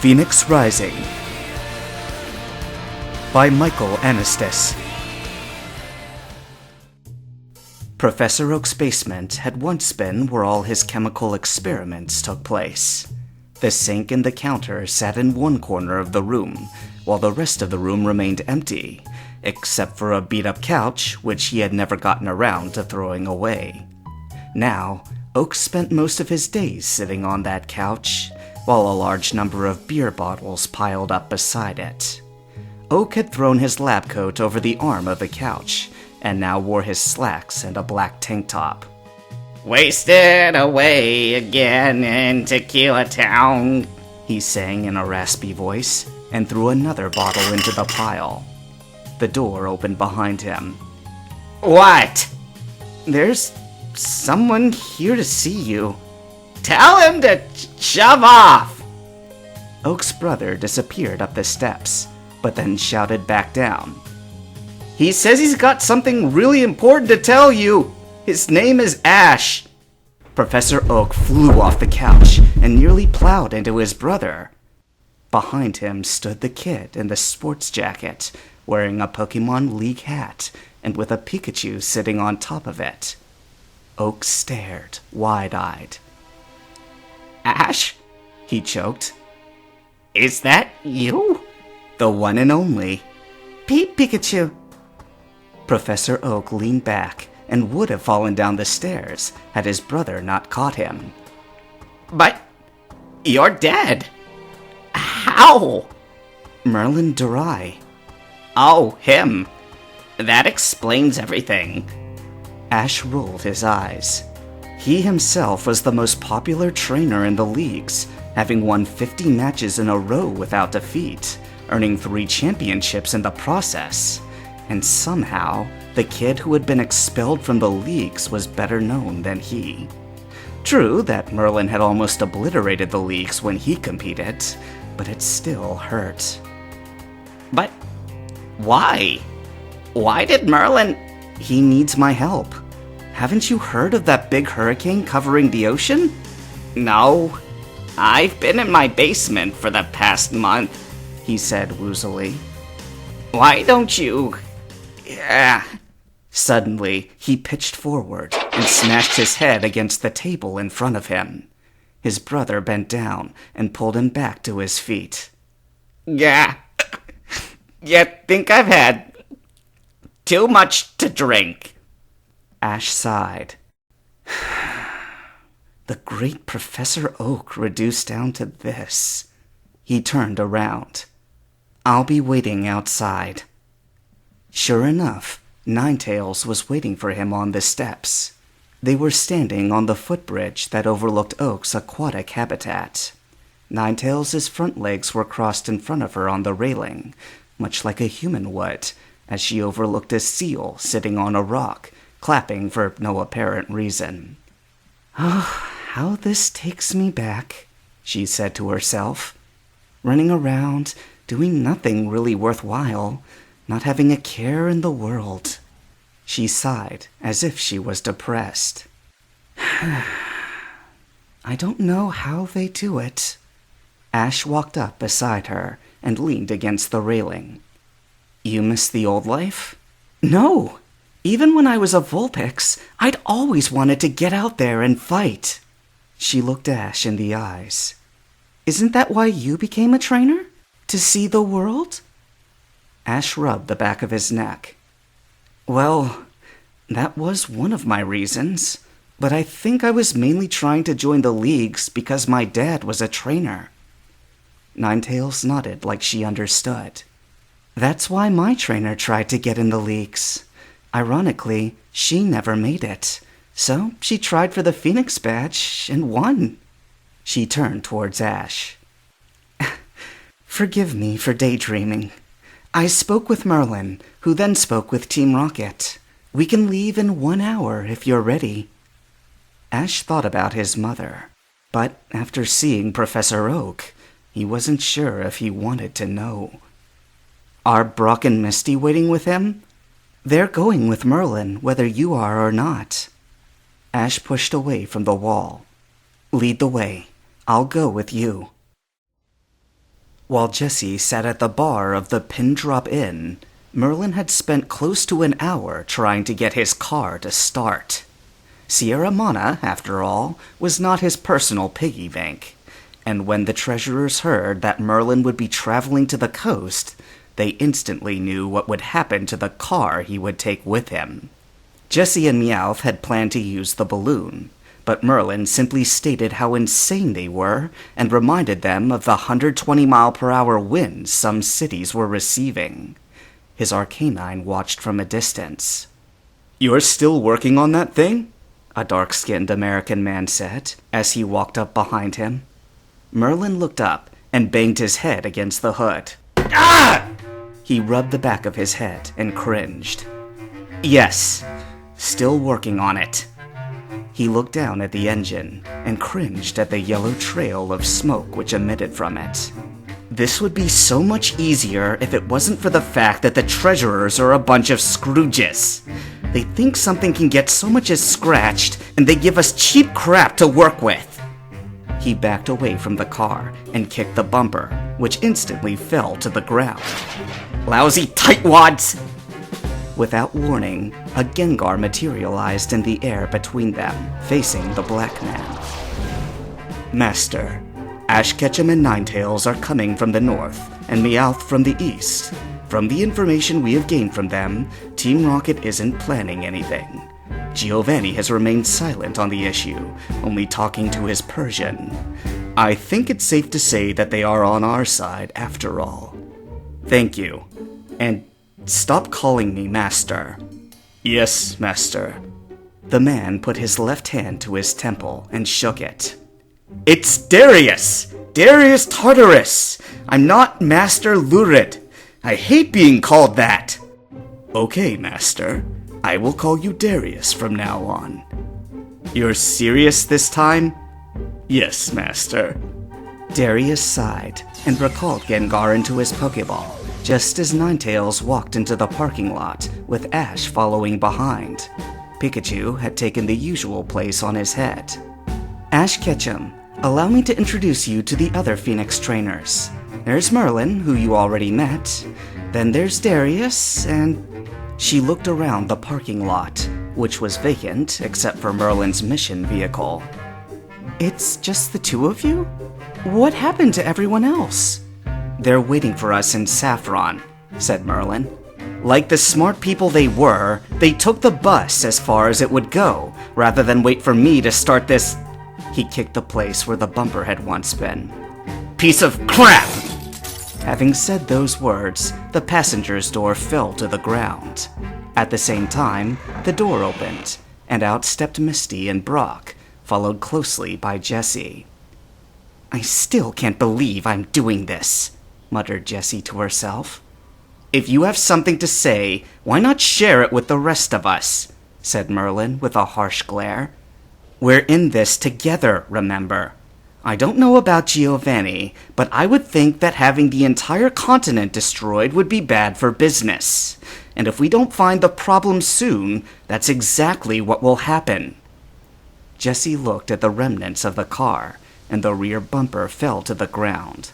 Phoenix Rising by Michael Anastas. Professor Oak's basement had once been where all his chemical experiments took place. The sink and the counter sat in one corner of the room, while the rest of the room remained empty, except for a beat-up couch which he had never gotten around to throwing away. Now, Oak spent most of his days sitting on that couch, while a large number of beer bottles piled up beside it. Oak had thrown his lab coat over the arm of the couch, and now wore his slacks and a black tank top. "Wasted away again in Tequila Town," he sang in a raspy voice, and threw another bottle into the pile. The door opened behind him. "What?" "There's someone here to see you." "Tell him to shove off!" Oak's brother disappeared up the steps, but then shouted back down. "He says he's got something really important to tell you. His name is Ash." Professor Oak flew off the couch and nearly plowed into his brother. Behind him stood the kid in the sports jacket, wearing a Pokemon League hat and with a Pikachu sitting on top of it. Oak stared, wide-eyed. "Ash?" he choked. "Is that you?" "The one and only." Pikachu." Professor Oak leaned back and would have fallen down the stairs had his brother not caught him. "But you're dead. How?" "Merlin Durai." "Oh, him. That explains everything." Ash rolled his eyes. He himself was the most popular trainer in the leagues, having won 50 matches in a row without defeat, earning 3 championships in the process. And somehow, the kid who had been expelled from the leagues was better known than he. True that Merlin had almost obliterated the leagues when he competed, but it still hurt. "But why? Why did Merlin—" "He needs my help. Haven't you heard of that big hurricane covering the ocean?" "No. I've been in my basement for the past month," he said woozily. "Why don't you... Suddenly, he pitched forward and smashed his head against the table in front of him. His brother bent down and pulled him back to his feet. "Yeah. You think I've had too much to drink?" Ash sighed. The great Professor Oak reduced down to this. He turned around. "I'll be waiting outside." Sure enough, Ninetales was waiting for him on the steps. They were standing on the footbridge that overlooked Oak's aquatic habitat. Ninetales' front legs were crossed in front of her on the railing, much like a human would, as she overlooked a seal sitting on a rock, clapping for no apparent reason. "Oh, how this takes me back," she said to herself. "Running around, doing nothing really worthwhile, not having a care in the world." She sighed as if she was depressed. "I don't know how they do it." Ash walked up beside her and leaned against the railing. "You miss the old life?" "No! Even when I was a Vulpix, I'd always wanted to get out there and fight." She looked Ash in the eyes. "Isn't that why you became a trainer? To see the world?" Ash rubbed the back of his neck. "Well, that was one of my reasons, but I think I was mainly trying to join the leagues because my dad was a trainer." Ninetales nodded like she understood. "That's why my trainer tried to get in the leagues. Ironically, she never made it, so she tried for the Phoenix badge and won." She turned towards Ash. "Forgive me for daydreaming. I spoke with Merlin, who then spoke with Team Rocket. We can leave in 1 hour if you're ready." Ash thought about his mother, but after seeing Professor Oak, he wasn't sure if he wanted to know. "Are Brock and Misty waiting with him?" "They're going with Merlin, whether you are or not." Ash pushed away from the wall. "Lead the way. I'll go with you." While Jesse sat at the bar of the Pin Drop Inn, Merlin had spent close to an hour trying to get his car to start. Sierra Mana, after all, was not his personal piggy bank, and when the treasurers heard that Merlin would be traveling to the coast, they instantly knew what would happen to the car he would take with him. Jesse and Meowth had planned to use the balloon, but Merlin simply stated how insane they were and reminded them of the 120-mile-per-hour winds some cities were receiving. His Arcanine watched from a distance. "You're still working on that thing?" a dark-skinned American man said as he walked up behind him. Merlin looked up and banged his head against the hood. Ah! He rubbed the back of his head and cringed. "Yes, still working on it." He looked down at the engine and cringed at the yellow trail of smoke which emitted from it. This would be so much easier if it wasn't for the fact that the treasurers are a bunch of Scrooges. They think something can get so much as scratched, and they give us cheap crap to work with. He backed away from the car and kicked the bumper, which instantly fell to the ground. "Lousy tightwads!" Without warning, a Gengar materialized in the air between them, facing the black man. "Master, Ash Ketchum and Ninetales are coming from the north, and Meowth from the east. From the information we have gained from them, Team Rocket isn't planning anything. Giovanni has remained silent on the issue, only talking to his Persian. I think it's safe to say that they are on our side after all. Thank you. And stop calling me Master." "Yes, Master." The man put his left hand to his temple and shook it. "It's Darius! Darius Tartarus! I'm not Master Lurid. I hate being called that." "Okay, Master. I will call you Darius from now on." "You're serious this time?" "Yes, Master." Darius sighed and recalled Gengar into his Pokeball, just as Ninetales walked into the parking lot, with Ash following behind. Pikachu had taken the usual place on his head. "Ash Ketchum, allow me to introduce you to the other Phoenix trainers. There's Merlin, who you already met. Then there's Darius, and..." She looked around the parking lot, which was vacant except for Merlin's mission vehicle. "It's just the two of you? What happened to everyone else?" "They're waiting for us in Saffron," said Merlin. "Like the smart people they were, they took the bus as far as it would go, rather than wait for me to start this..." He kicked the place where the bumper had once been. "Piece of crap!" Having said those words, the passenger's door fell to the ground. At the same time, the door opened, and out stepped Misty and Brock, followed closely by Jessie. "I still can't believe I'm doing this," muttered Jessie to herself. "If you have something to say, why not share it with the rest of us?" said Merlin with a harsh glare. "We're in this together, remember. I don't know about Giovanni, but I would think that having the entire continent destroyed would be bad for business. And if we don't find the problem soon, that's exactly what will happen." Jessie looked at the remnants of the car, and the rear bumper fell to the ground.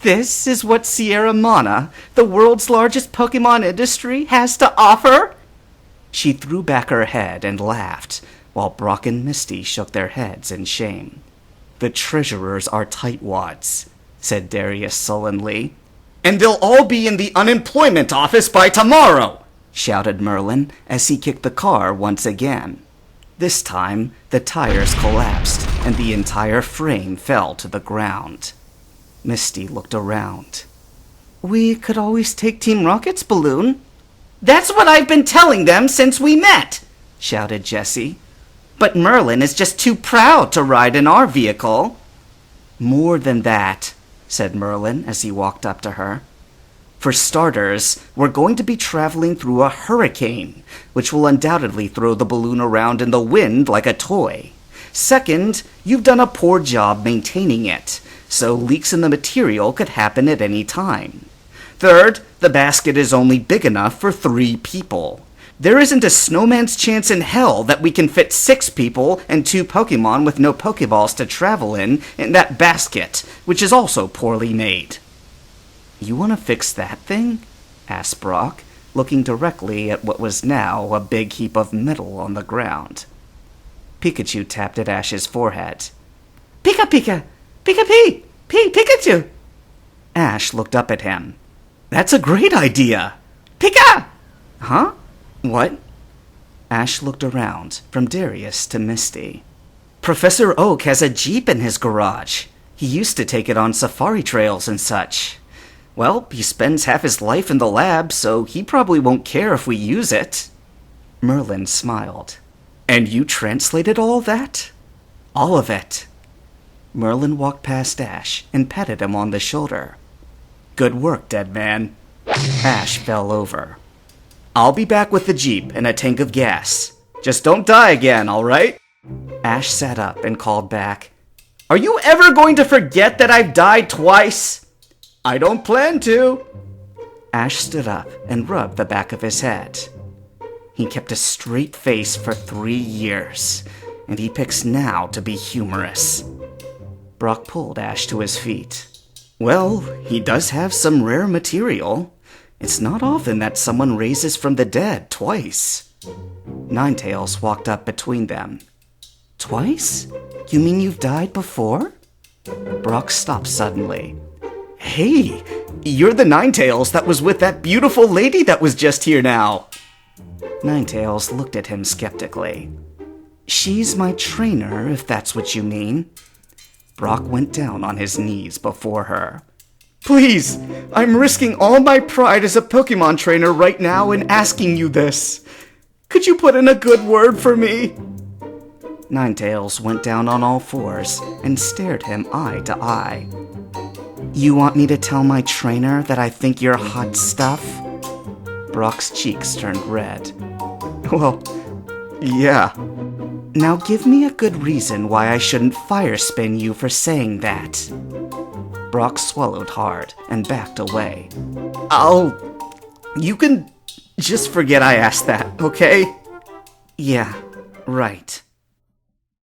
"This is what Sierra Mana, the world's largest Pokemon industry, has to offer?" She threw back her head and laughed, while Brock and Misty shook their heads in shame. "The treasurers are tightwads," said Darius sullenly. "And they'll all be in the unemployment office by tomorrow!" shouted Merlin as he kicked the car once again. This time, the tires collapsed and the entire frame fell to the ground. Misty looked around. "We could always take Team Rocket's balloon." "That's what I've been telling them since we met!" shouted Jessie. "But Merlin is just too proud to ride in our vehicle." "More than that," said Merlin as he walked up to her. "For starters, we're going to be traveling through a hurricane, which will undoubtedly throw the balloon around in the wind like a toy. Second, you've done a poor job maintaining it, so leaks in the material could happen at any time. Third, the basket is only big enough for 3 people. There isn't a snowman's chance in hell that we can fit 6 people and 2 Pokemon with no Pokeballs to travel in that basket, which is also poorly made." You want to fix that thing? Asked Brock, looking directly at what was now a big heap of metal on the ground. Pikachu tapped at Ash's forehead. Pika Pika! Pika Pee! Pikachu! Ash looked up at him. That's a great idea! Pika! Huh? What? Ash looked around, from Darius to Misty. Professor Oak has a Jeep in his garage. He used to take it on safari trails and such. Well, he spends half his life in the lab, so he probably won't care if we use it. Merlin smiled. And you translated all that? All of it. Merlin walked past Ash and patted him on the shoulder. Good work, dead man. Ash fell over. I'll be back with the Jeep and a tank of gas. Just don't die again, all right? Ash sat up and called back. Are you ever going to forget that I've died twice? I don't plan to. Ash stood up and rubbed the back of his head. He kept a straight face for 3 years, and he picks now to be humorous. Brock pulled Ash to his feet. Well, he does have some rare material. It's not often that someone raises from the dead twice. Ninetails walked up between them. Twice? You mean you've died before? Brock stopped suddenly. Hey, you're the Ninetails that was with that beautiful lady that was just here now. Ninetails looked at him skeptically. She's my trainer, if that's what you mean. Brock went down on his knees before her. Please, I'm risking all my pride as a Pokemon trainer right now in asking you this. Could you put in a good word for me? Ninetails went down on all fours and stared him eye to eye. You want me to tell my trainer that I think you're hot stuff? Brock's cheeks turned red. Well, yeah. Now give me a good reason why I shouldn't fire spin you for saying that. Brock swallowed hard and backed away. You can just forget I asked that, okay? Yeah, right.